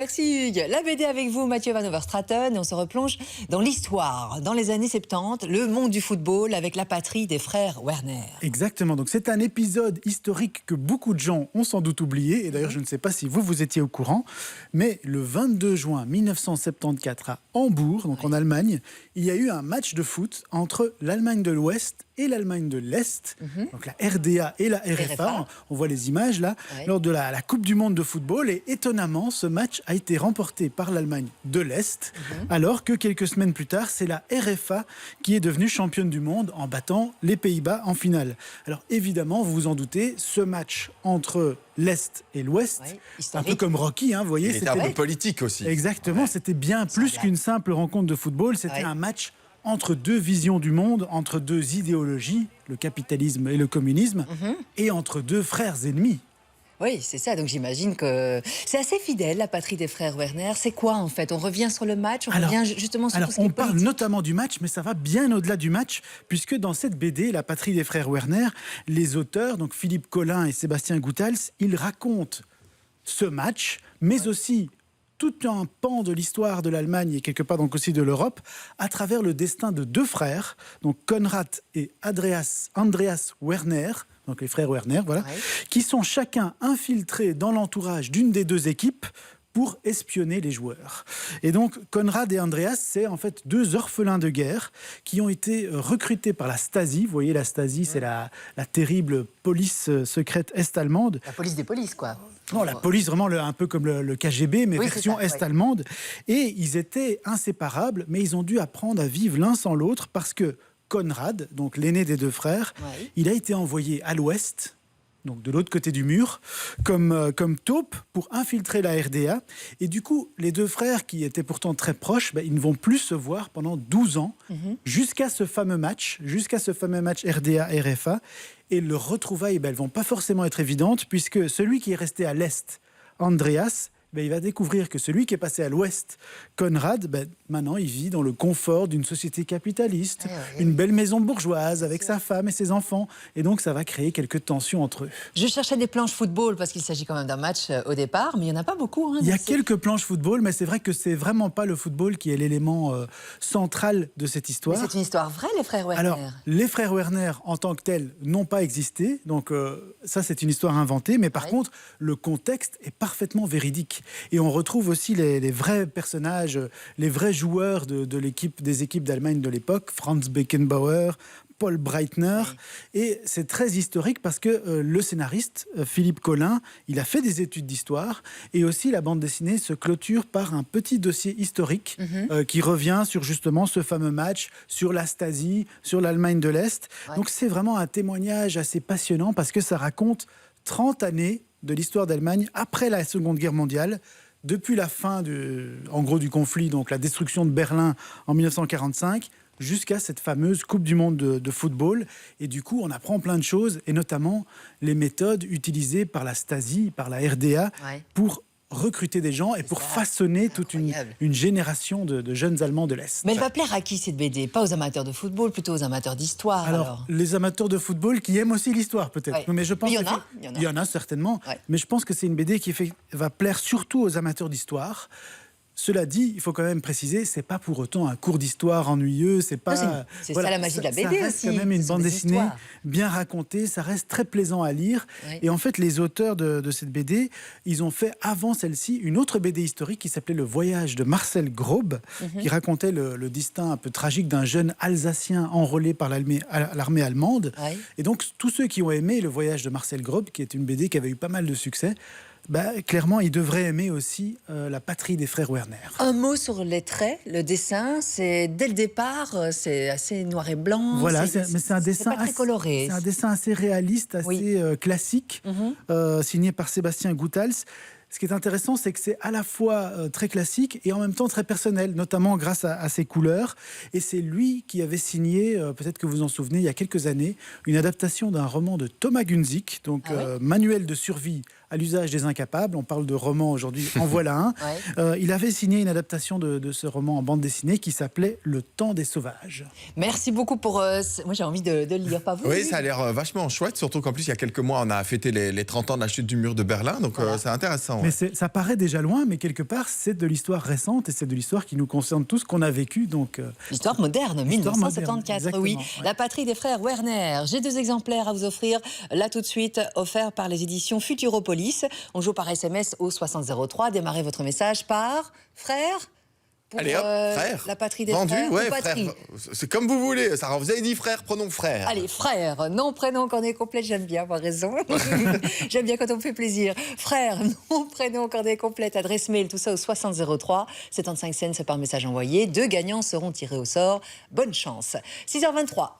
Merci Hugues. La BD avec vous, Mathieu Van Overstraten, et on se replonge dans l'histoire. Dans les années 70, le monde du football avec la patrie des frères Werner. Exactement, donc c'est un épisode historique que beaucoup de gens ont sans doute oublié, et d'ailleurs je ne sais pas si vous étiez au courant, mais le 22 juin 1974 à Hambourg, donc en Allemagne, il y a eu un match de foot entre l'Allemagne de l'Ouest et l'Allemagne de l'Est, donc la RDA et la RFA, on voit les images là, lors de la Coupe du Monde de football, et étonnamment ce match a été remporté par l'Allemagne de l'Est, alors que quelques semaines plus tard, c'est la RFA qui est devenue championne du monde en battant les Pays-Bas en finale. Alors évidemment, vous vous en doutez, ce match entre l'Est et l'Ouest, un peu comme Rocky, vous voyez. C'était un peu politique aussi. Exactement, c'était bien plus qu'une simple rencontre de football, c'était un match entre deux visions du monde, entre deux idéologies, le capitalisme et le communisme, et entre deux frères ennemis. Oui, c'est ça. Donc j'imagine que c'est assez fidèle, la patrie des frères Werner. C'est quoi en fait? On revient sur le match, on revient justement sur tout ce qui est on parle politique. notamment du match, mais ça va bien au-delà du match, puisque dans cette BD, La patrie des frères Werner, les auteurs, donc Philippe Collin et Sébastien Goethals, ils racontent ce match, mais aussi tout un pan de l'histoire de l'Allemagne et quelque part donc aussi de l'Europe, à travers le destin de deux frères, donc Konrad et Andreas Werner, donc les frères Werner, voilà, qui sont chacun infiltrés dans l'entourage d'une des deux équipes pour espionner les joueurs. Et donc, Konrad et Andreas, c'est en fait deux orphelins de guerre qui ont été recrutés par la Stasi. Vous voyez, la Stasi, c'est la terrible police secrète est-allemande. La police des polices, quoi. Non, la police, vraiment un peu comme le KGB, mais version est-allemande. Et ils étaient inséparables, mais ils ont dû apprendre à vivre l'un sans l'autre parce que Konrad, donc l'aîné des deux frères, il a été envoyé à l'ouest, donc de l'autre côté du mur, comme taupe pour infiltrer la RDA. Et du coup, les deux frères, qui étaient pourtant très proches, ils ne vont plus se voir pendant 12 ans, jusqu'à ce fameux match RDA-RFA. Et leurs retrouvailles, elles ne vont pas forcément être évidentes, puisque celui qui est resté à l'Est, Andreas, il va découvrir que celui qui est passé à l'ouest, Konrad, maintenant il vit dans le confort d'une société capitaliste, une belle maison bourgeoise avec sa femme et ses enfants. Et donc ça va créer quelques tensions entre eux. Je cherchais des planches football parce qu'il s'agit quand même d'un match au départ, mais il n'y en a pas beaucoup. Il y a quelques planches football, mais c'est vrai que c'est vraiment pas le football qui est l'élément central de cette histoire. Mais c'est une histoire vraie, les frères Werner. Alors, les frères Werner en tant que tels n'ont pas existé, donc ça c'est une histoire inventée, mais par contre le contexte est parfaitement véridique. Et on retrouve aussi les vrais personnages, les vrais joueurs des équipes d'Allemagne de l'époque, Franz Beckenbauer, Paul Breitner. Et c'est très historique parce que le scénariste, Philippe Collin, il a fait des études d'histoire. Et aussi, la bande dessinée se clôture par un petit dossier historique qui revient sur justement ce fameux match, sur la Stasi, sur l'Allemagne de l'Est. Donc c'est vraiment un témoignage assez passionnant parce que ça raconte 30 années de l'histoire d'Allemagne après la Seconde Guerre mondiale, depuis la fin du conflit, donc la destruction de Berlin en 1945, jusqu'à cette fameuse Coupe du Monde de football. Et du coup, on apprend plein de choses, et notamment les méthodes utilisées par la Stasi, par la RDA, pour recruter des gens et pour façonner toute une génération de jeunes Allemands de l'Est. Mais elle va plaire à qui cette BD? Pas aux amateurs de football, plutôt aux amateurs d'histoire. Alors, les amateurs de football qui aiment aussi l'histoire peut-être. Mais je pense il y en a certainement. Mais je pense que c'est une BD qui va plaire surtout aux amateurs d'histoire. Cela dit, il faut quand même préciser, c'est pas pour autant un cours d'histoire ennuyeux, c'est pas... C'est ça la magie de la BD ça reste aussi. quand même une bande dessinée bien racontée, ça reste très plaisant à lire. Et en fait, les auteurs de cette BD, ils ont fait avant celle-ci une autre BD historique qui s'appelait Le Voyage de Marcel Grob, qui racontait le destin un peu tragique d'un jeune Alsacien enrôlé par l'armée allemande. Et donc, tous ceux qui ont aimé Le Voyage de Marcel Grob, qui est une BD qui avait eu pas mal de succès, clairement, ils devraient aimer aussi La patrie des frères Werner. Un mot sur les traits, le dessin, c'est dès le départ, c'est assez noir et blanc. Voilà, mais c'est un dessin pas très coloré. C'est un dessin assez réaliste, assez classique, signé par Sébastien Goethals. Ce qui est intéressant, c'est que c'est à la fois très classique et en même temps très personnel, notamment grâce à ses couleurs. Et c'est lui qui avait signé, peut-être que vous vous en souvenez, il y a quelques années, une adaptation d'un roman de Thomas Gunzig, donc Manuel de survie à l'usage des incapables. On parle de roman aujourd'hui, en voilà un. Ouais. Il avait signé une adaptation de ce roman en bande dessinée qui s'appelait Le Temps des Sauvages. Merci beaucoup pour... moi, j'ai envie de le lire, pas vous? Oui, ça a l'air vachement chouette, surtout qu'en plus, il y a quelques mois, on a fêté les 30 ans de la chute du mur de Berlin, donc Voilà. c'est intéressant. Mais Ouais. ça paraît déjà loin, mais quelque part, c'est de l'histoire récente et c'est de l'histoire qui nous concerne tous, qu'on a vécu. Donc, Histoire moderne, Histoire 1974, moderne, oui. exactement, ouais. La patrie des frères Werner. J'ai 2 exemplaires à vous offrir, là tout de suite, offerts par les éditions Futuropolis. On joue par SMS au 6003. Démarrez votre message par frère. Pour, Allez hop, frère. La patrie des Vendu, frères. ouais, ou frère. patrie. C'est comme vous voulez. Sarah, vous avez dit frère, prenons frère. Allez, frère, nom, prénom, coordonnée complète, j'aime bien, avoir raison. J'aime bien quand on me fait plaisir. Frère, nom, prénom, coordonnée complète, adresse mail, tout ça au 6003. 75 cents, c'est par message envoyé. 2 gagnants seront tirés au sort. Bonne chance. 6h23.